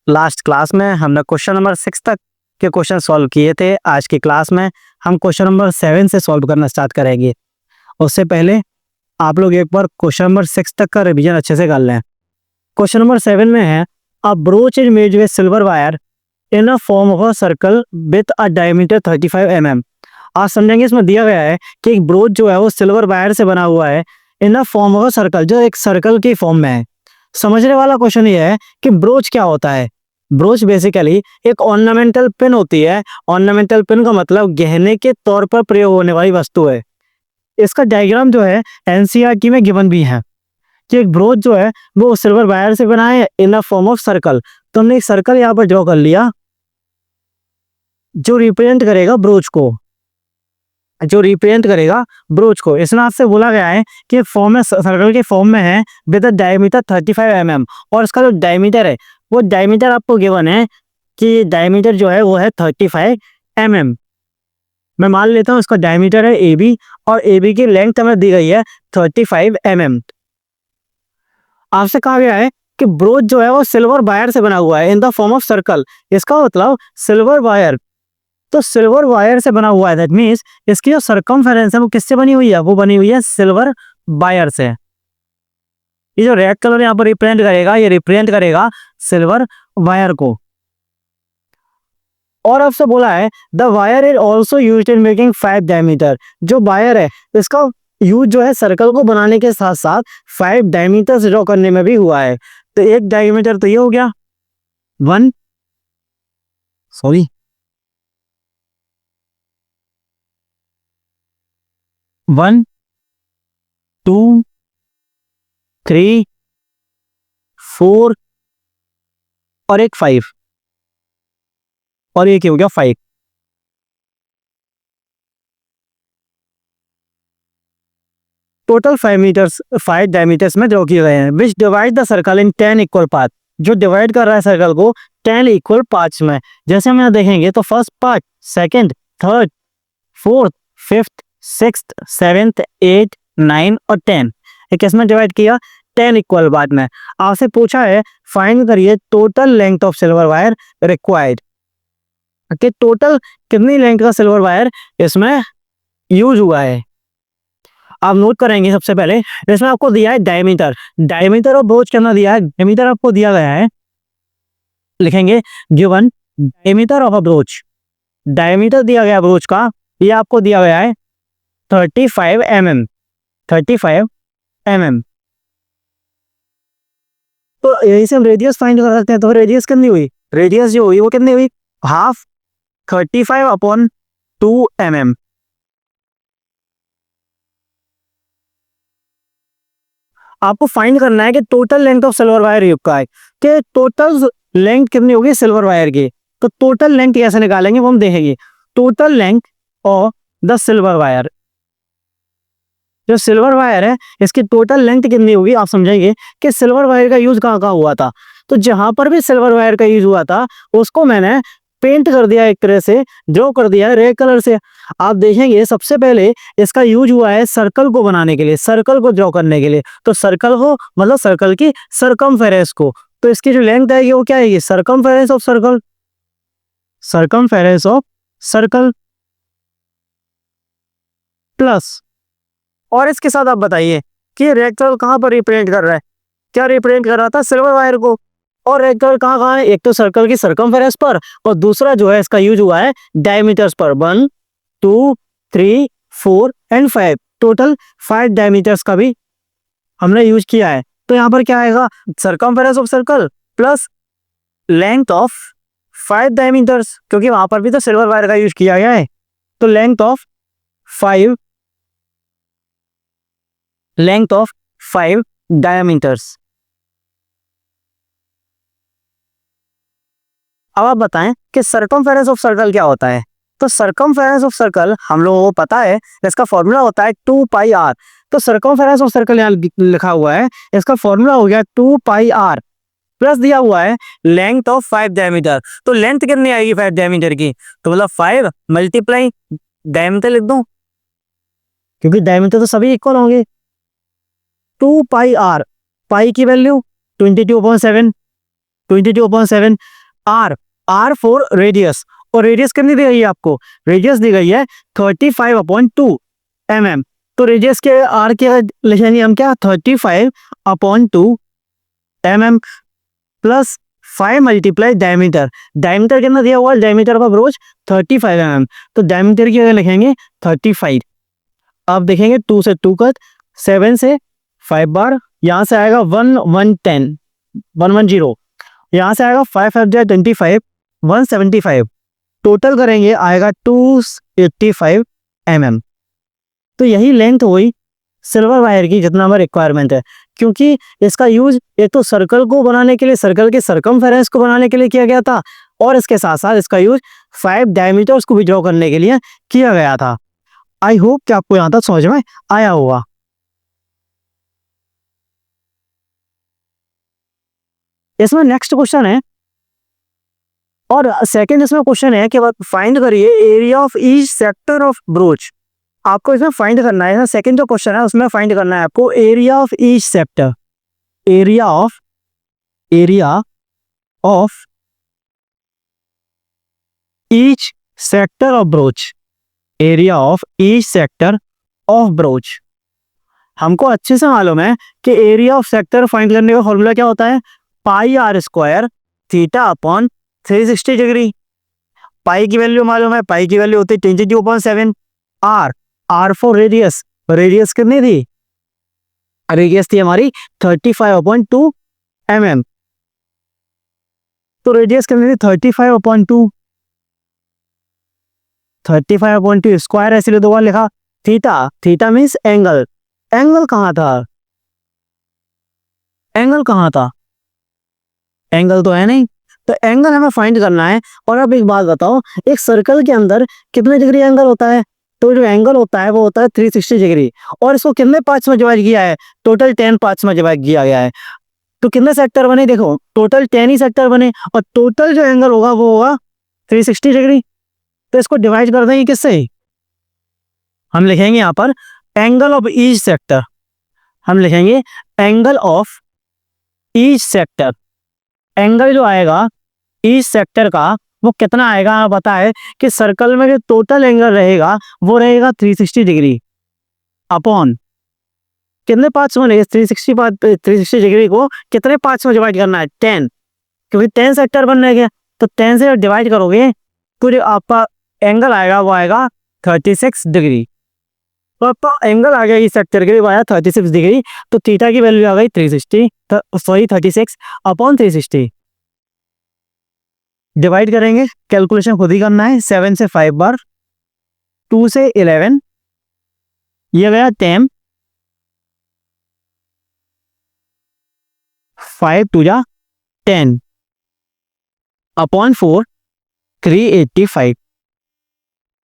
Last class में हमने question number 6 तक के क्वेश्चन सॉल्व किए थे। आज की क्लास में हम क्वेश्चन नंबर 7 से सॉल्व करना स्टार्ट करेंगे। उससे पहले आप लोग एक बार क्वेश्चन नंबर 6 तक का रिवीजन अच्छे से कर लें। क्वेश्चन नंबर 7 में है a brooch is made with silver wire in a form of a circle with a diameter 35 mm। आज समझेंगे, इसमें दिया गया है कि एक ब्रोच जो है वो सिल्वर वायर से बना हुआ है in a form of a circle, जो एक सर्कल की फॉर्म में है। समझने वाला क्वेश्चन ये है कि ब्रोच क्या होता है। ब्रोच बेसिकली एक ऑर्नामेंटल पिन होती है। ऑर्नामेंटल पिन का मतलब गहने के तौर पर प्रयोग होने वाली वस्तु है। इसका डायग्राम जो है एनसीईआरटी में गिवन भी है कि एक ब्रोच जो है वो सिल्वर वायर से बना है in a form of circle. तो हमने एक सर्कल यहाँ पर ड्रॉ कर लिया जो रिप्रेजेंट करेगा ब्रोच को, इसमें आपसे बोला गया है कि फॉर्म में सर्कल के फॉर्म में है विद डायमीटर 35 mm। और इसका जो डायमीटर है वो डायमीटर आपको गिवन है कि डायमीटर जो है वो है 35 mm। मैं मान लेता हूँ इसका डायमीटर है AB और AB की लेंथ हमें दी गई है 35 mm। आपसे कहा गया है कि ब्रोच जो है वो सिल्वर वायर से बना हुआ है in the form of circle. इसका मतलब सिल्वर वायर, तो सिल्वर वायर से बना हुआ है, दैट मींस इसकी जो सरकमफेरेंस है वो किससे बनी हुई है, वो बनी हुई है सिल्वर वायर से। ये जो रेड कलर यहाँ पर रिप्रेजेंट करेगा, ये रिप्रेजेंट करेगा सिल्वर वायर को। और आपसे बोला है the wire is also use in making 5 diameter. जो वायर है इसका यूज जो है सर्कल को बनाने के साथ साथ 5 डायमीटर ड्रॉ करने में भी हुआ है। तो एक डायमीटर तो ये हो गया 1 2 3 4 और एक 5 और एक हो गया 5। टोटल 5 डायमीटर्स में ड्रॉ किए गए हैं विच divide the circle in 10 equal part. जो डिवाइड कर रहा है सर्कल को 10 इक्वल पार्ट्स में। जैसे हम यहाँ देखेंगे तो first part, second, third, fourth, fifth, sixth, seventh, 8, 9 और 10 ये किसमें डिवाइड किया, 10 इक्वल पार्ट में। आपसे पूछा है फाइंड करिए total length of silver wire required, कि टोटल कितनी लेंथ का सिल्वर वायर इसमें यूज हुआ है। आप नोट करेंगे सबसे पहले इसमें आपको दिया है डायमीटर। डायमीटर और ब्रोच कितना दिया है, डायमीटर आपको दिया गया है, लिखेंगे given diameter of a broach. Diameter दिया गया ब्रोच का, ये आपको दिया गया है 35 mm। 35 mm। तो यही से हम रेडियस फाइंड कर सकते हैं। तो रेडियस कितनी हुई, रेडियस जो हुई वो कितनी हुई, हाफ 35/2 mm। आपको फाइंड करना है कि total length of silver wire युग का है, कि टोटल लेंथ कितनी होगी सिल्वर वायर की। तो टोटल लेंथ कैसे निकालेंगे वो हम देखेंगे। Total length of the silver wire, जो सिल्वर वायर है इसकी टोटल लेंथ कितनी होगी, आप समझेंगे कि सिल्वर वायर का यूज कहाँ कहाँ हुआ था। तो जहां पर भी सिल्वर वायर का यूज हुआ था उसको मैंने पेंट कर दिया, एक तरह से ड्रॉ कर दिया है रेड कलर से। आप देखेंगे सबसे पहले इसका यूज हुआ है सर्कल को बनाने के लिए, सर्कल को ड्रॉ करने के लिए। तो सर्कल को मतलब सर्कल की सरकमफेरेंस को, तो इसकी जो लेंथ आएगी वो क्या आएगी, circumference of circle, circumference of circle plus. और इसके साथ आप बताइए कि रेड कलर कहाँ पर रिप्रेजेंट कर रहा है, क्या रिप्रेजेंट कर रहा था सिल्वर वायर को। और रेड कलर कहाँ कहाँ है, एक तो सर्कल की सरकमफेरेंस पर और दूसरा जो है इसका यूज हुआ है डायमीटर्स पर, 1 2 3 4 एंड 5। टोटल 5 डायमीटर्स का भी हमने यूज किया है। तो यहाँ पर क्या आएगा, circumference of circle plus length of 5 diameters, क्योंकि वहां पर भी तो सिल्वर वायर का यूज किया गया है। तो लेंथ ऑफ 5 डायमीटर्स। अब आप बताएं कि सरकमफेरेंस ऑफ सर्कल क्या होता है। तो सरकमफेरेंस ऑफ सर्कल हम लोगों को पता है, इसका फॉर्मूला होता है 2πr। तो सरकमफेरेंस ऑफ सर्कल यहाँ लिखा हुआ है, इसका फॉर्मूला हो गया 2πr प्लस दिया हुआ है लेंथ ऑफ 5 डायमीटर। तो लेंथ कितनी आएगी 5 डायमीटर की, तो मतलब 5 मल्टीप्लाई डायमीटर लिख दूं, क्योंकि डायमीटर तो सभी इक्वल होंगे। 2πr, पाई की वैल्यू 22/7, 22/7। आर फॉर रेडियस, और रेडियस कितनी दी गई है आपको? रेडियस दी गई है 35/2 mm। तो रेडियस के आर के लिखेंगे हम क्या? 35/2 mm plus 5 multiply diameter. Diameter कितना दिया हुआ है? डायमीटर ऑफ ब्रोच 35 mm, तो डायमीटर की अगर लिखेंगे 35। अब देखेंगे 2 से 2 कट, 7 से 5 बार, यहाँ से आएगा 110, यहाँ से आएगा 5 5 25, 175। टोटल करेंगे आएगा 285 mm। तो यही लेंथ हुई सिल्वर वायर की जितना हमारा रिक्वायरमेंट है, क्योंकि इसका यूज एक तो सर्कल को बनाने के लिए, सर्कल के सर्कमफेरेंस को बनाने के लिए किया गया था, और इसके साथ साथ इसका यूज 5 डायमीटर्स को भी ड्रॉ करने के लिए किया गया था। आई होप कि आपको यहां तक समझ में आया होगा। इसमें नेक्स्ट क्वेश्चन है, और सेकंड इसमें क्वेश्चन है कि फाइंड करिए area of each sector of broach. आपको इसमें फाइंड करना है, सेकंड जो क्वेश्चन है उसमें फाइंड करना है आपको area of each sector, area of each sector of broach, area of each sector of broach. हमको अच्छे से मालूम है कि एरिया ऑफ सेक्टर फाइंड करने का फॉर्मूला क्या होता है? Pi r square theta upon 360 degree. Pi की वैल्यू मालूम है, पाई की वैल्यू होती है 22/7। आर फॉर रेडियस, रेडियस कितनी थी? रेडियस थी हमारी 35/2 mm। तो रेडियस कितनी थी? 35/2, 35/2 स्क्वायर, इसलिए दो बार लिखा। Theta means angle. एंगल कहाँ था? एंगल तो है नहीं, तो एंगल हमें फाइंड करना है। और अब एक बात बताओ, एक सर्कल के अंदर कितने डिग्री एंगल होता है? तो जो एंगल होता है वो होता है 360 डिग्री, और इसको कितने पार्ट्स में डिवाइड किया है? टोटल 10 पार्ट्स में डिवाइड किया गया है। तो कितने सेक्टर बने? देखो टोटल 10 ही सेक्टर बने, और टोटल जो एंगल होगा वो होगा 360 डिग्री। तो इसको डिवाइड कर देंगे किससे? हम लिखेंगे यहाँ पर एंगल ऑफ ईच सेक्टर, हम लिखेंगे angle of each sector. Angle जो आएगा ईच सेक्टर का वो कितना आएगा? पता है कि सर्कल में जो टोटल एंगल रहेगा वो रहेगा 360 डिग्री अपॉन कितने पार्ट्स बने? 360 डिग्री को कितने पार्ट्स में डिवाइड करना है? 10, क्योंकि 10 सेक्टर बन रहे हैं, तो 10 से डिवाइड करोगे तो जो आपका एंगल आएगा वो आएगा 36 डिग्री। तो आपका एंगल आ गया इस सेक्टर के लिए, वो आया 36 डिग्री। तो थीटा की वैल्यू आ गई 36 अपॉन 360। डिवाइड करेंगे, कैलकुलेशन खुद ही करना है। 7 से 5 बार, 2 से 11, ये गया 10, 5 2 जा 10 अपॉन 4, 385।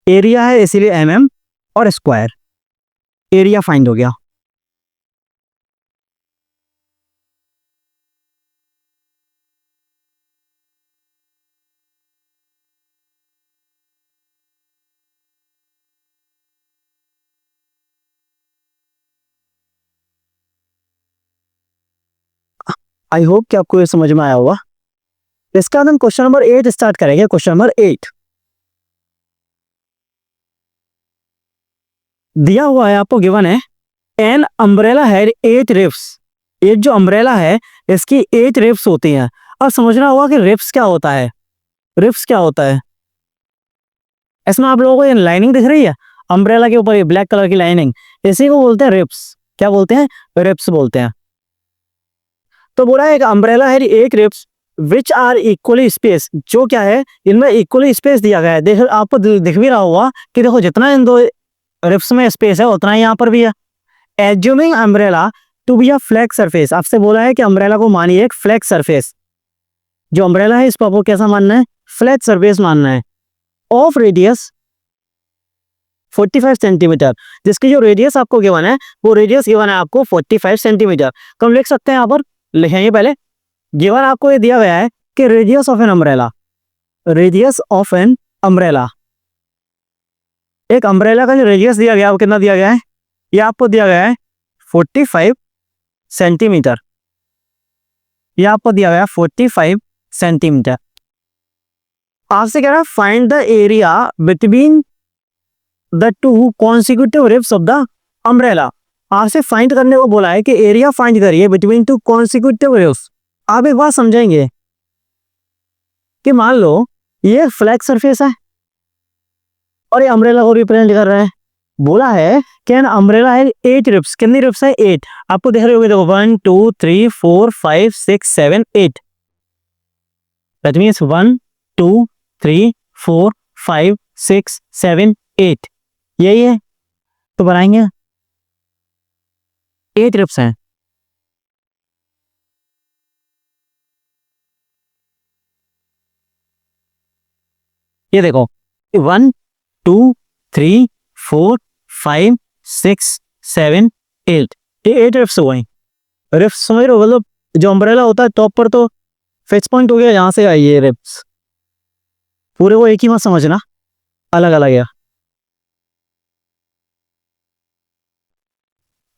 एरिया है इसीलिए mm और स्क्वायर, एरिया फाइंड हो गया। आई होप कि आपको ये समझ में आया होगा। इसका हम क्वेश्चन नंबर 8 स्टार्ट करेंगे। क्वेश्चन नंबर 8 दिया हुआ है आपको, गिवन है एन अम्ब्रेला हैड 8 रिप्स। एक जो अम्ब्रेला है इसकी 8 रिप्स होती हैं। अब समझना होगा कि रिप्स क्या होता है। रिप्स क्या होता है? इसमें आप लोगों को ये लाइनिंग दिख रही है अम्ब्रेला के ऊपर, ये ब्लैक कलर की लाइनिंग, इसी को बोलते हैं रिप्स। क्या बोलते हैं? रिप्स बोलते हैं। तो बोला है एक अम्ब्रेला है 8 ribs which are equally space, जो क्या है इनमें इक्वली स्पेस दिया गया है। देख आपको दिख भी रहा होगा कि देखो जितना इन दो रिप्स में स्पेस है उतना ही यहाँ पर भी है। Assuming umbrella to be a flat surface, आपसे बोला है कि अम्ब्रेला को मानिए एक फ्लैट सरफेस। जो अम्ब्रेला है इसको आपको कैसा मानना है? फ्लैट सरफेस मानना है। ऑफ रेडियस 45 सेंटीमीटर, जिसकी जो रेडियस आपको गिवन है वो रेडियस गिवन है आपको 45 सेंटीमीटर। तो हम लिख सकते हैं यहाँ पर, लिखेंगे पहले गिवन आपको ये दिया गया है कि radius of an umbrella, radius of an umbrella, एक अम्ब्रेला का जो रेडियस दिया गया वो कितना दिया गया है? ये आपको दिया गया है 45 सेंटीमीटर। ये आपको दिया गया 45 सेंटीमीटर। आपसे कह रहा है find the area between the two consecutive ribs of the umbrella. आपसे फाइंड करने को बोला है कि एरिया फाइंड करिए बिटवीन टू कॉन्सिक्यूटिव रिब्स। आप एक बात समझेंगे कि मान लो ये फ्लैट सरफेस है और ये अम्ब्रेला को रिप्रेजेंट कर रहा है। बोला है कि एन अम्ब्रेला है 8 रिब्स। कितनी रिब्स है? 8। आपको देख रहे होंगे, देखो 1 2 3 4 5 6 7 8। दैट मींस 1 2 3 4 5 6 7 8, यही है। तो बनाएंगे 8 रिब्स हैं। ये देखो 1 2 3 4 5 6 7 8, ये 8 रिब्स हुए। रिब्स समझ रहे हो, मतलब जो अम्ब्रेला होता है टॉप पर तो फिक्स पॉइंट हो गया, यहाँ से आई ये रिब्स। पूरे वो एक ही मत समझना, अलग अलग है।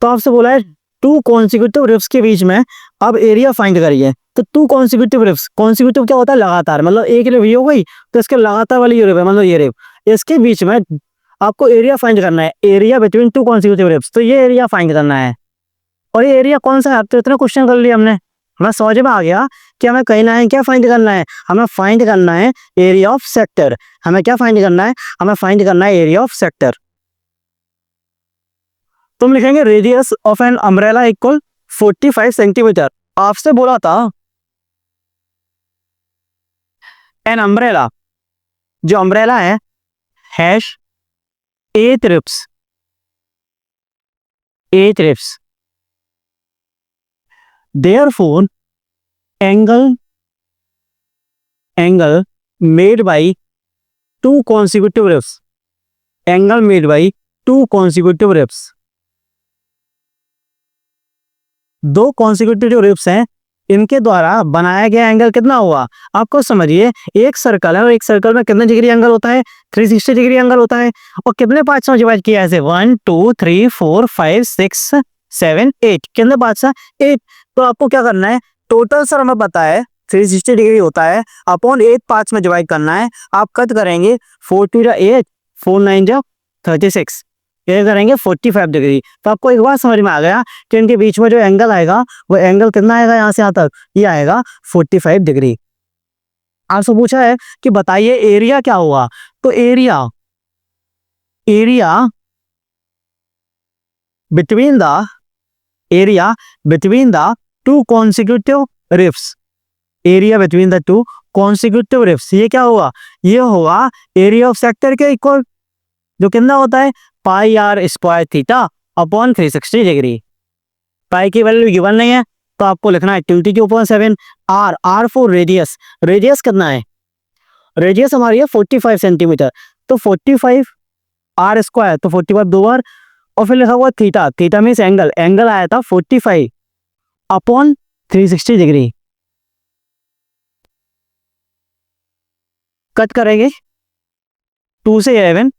तो आपसे बोला है टू कॉन्सिक्यूटिव रिब्स के बीच में अब एरिया फाइंड करिए। तो टू कॉन्सिक्यूटिव रिब्स, कॉन्सिक्यूटिव क्या होता है? लगातार, मतलब एक रिब ये हो गई तो इसके लगातार वाली ये रिब है, मतलब ये रिब, इसके बीच में आपको एरिया फाइंड करना है। Area between two consecutive ribs, तो ये एरिया फाइंड करना है। और ये एरिया कौन सा है? अब तो इतना क्वेश्चन कर लिया हमने, हमें समझ में आ गया कि हमें कहना है क्या फाइंड करना है। हमें फाइंड करना है एरिया ऑफ सेक्टर। हमें क्या फाइंड करना है? हमें फाइंड करना है एरिया ऑफ सेक्टर। तुम लिखेंगे radius of an umbrella equal 45 centimetre. आपसे बोला था एन अम्ब्रेला, जो अम्ब्रेला है hash 8 ribs, 8 ribs. Therefore, angle made by two consecutive ribs, angle made by two consecutive ribs, दो कॉन्सिक्यूटिव रिब्स हैं, इनके द्वारा बनाया गया एंगल कितना हुआ? आपको समझिए, एक सर्कल है और एक सर्कल में कितने डिग्री एंगल होता है? 360 डिग्री एंगल होता है। और कितने पार्ट्स में डिवाइड किया है? ऐसे 1 2 3 4 5 6 7 8, कितने पार्ट्स है? 8। तो आपको क्या करना है? टोटल सर हमें पता है 360 डिग्री होता है, अपॉन 8 पार्ट्स में डिवाइड करना है। आप कट करेंगे 4 2 8, 4 9 36, ये करेंगे 45 डिग्री। तो आपको एक बात समझ में आ गया कि इनके बीच में जो एंगल आएगा वो एंगल कितना आएगा? यहाँ से यहाँ तक ये आएगा 45 डिग्री। आपसे पूछा है कि बताइए एरिया क्या हुआ? तो area between the two consecutive ribs, area between the two consecutive ribs, ये क्या हुआ? ये होगा एरिया ऑफ सेक्टर के इक्वल, जो कितना होता है? Pi r square theta upon 360 degree. Pi की वैल्यू गिवन नहीं है तो आपको लिखना है 22/7। आर फॉर रेडियस, रेडियस कितना है? रेडियस हमारी है 45 सेंटीमीटर, तो 45 आर स्क्वायर, तो 45 दो बार, और फिर लिखा हुआ theta, theta means angle, angle आया था 45 अपॉन 360 डिग्री। कट करेंगे 2 से 11,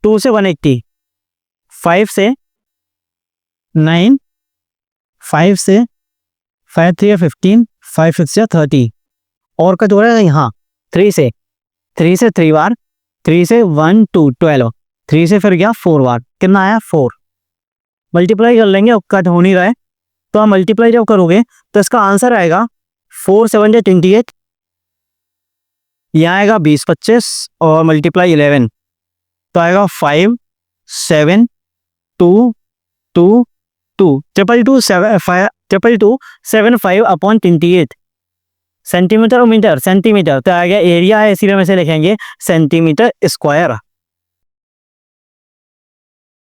2 से 180, 5 से 9, 5 से 5 3 15, 5 6 30, और कट हो रहा है यहाँ 3 से 3 बार, 3 से 1 2 12, 3 से फिर गया 4 बार, कितना आया? 4। मल्टीप्लाई कर लेंगे, और कट हो नहीं रहा है तो आप मल्टीप्लाई जब करोगे तो इसका आंसर आएगा 4 7 28, यहाँ आएगा 20 25, और मल्टीप्लाई 11 तो आएगा 5 7 2 2 2 2 2 7 5 अपॉन 28 सेंटीमीटर और मीटर, सेंटीमीटर, तो आ गया एरिया है, इसी में से लिखेंगे सेंटीमीटर स्क्वायर।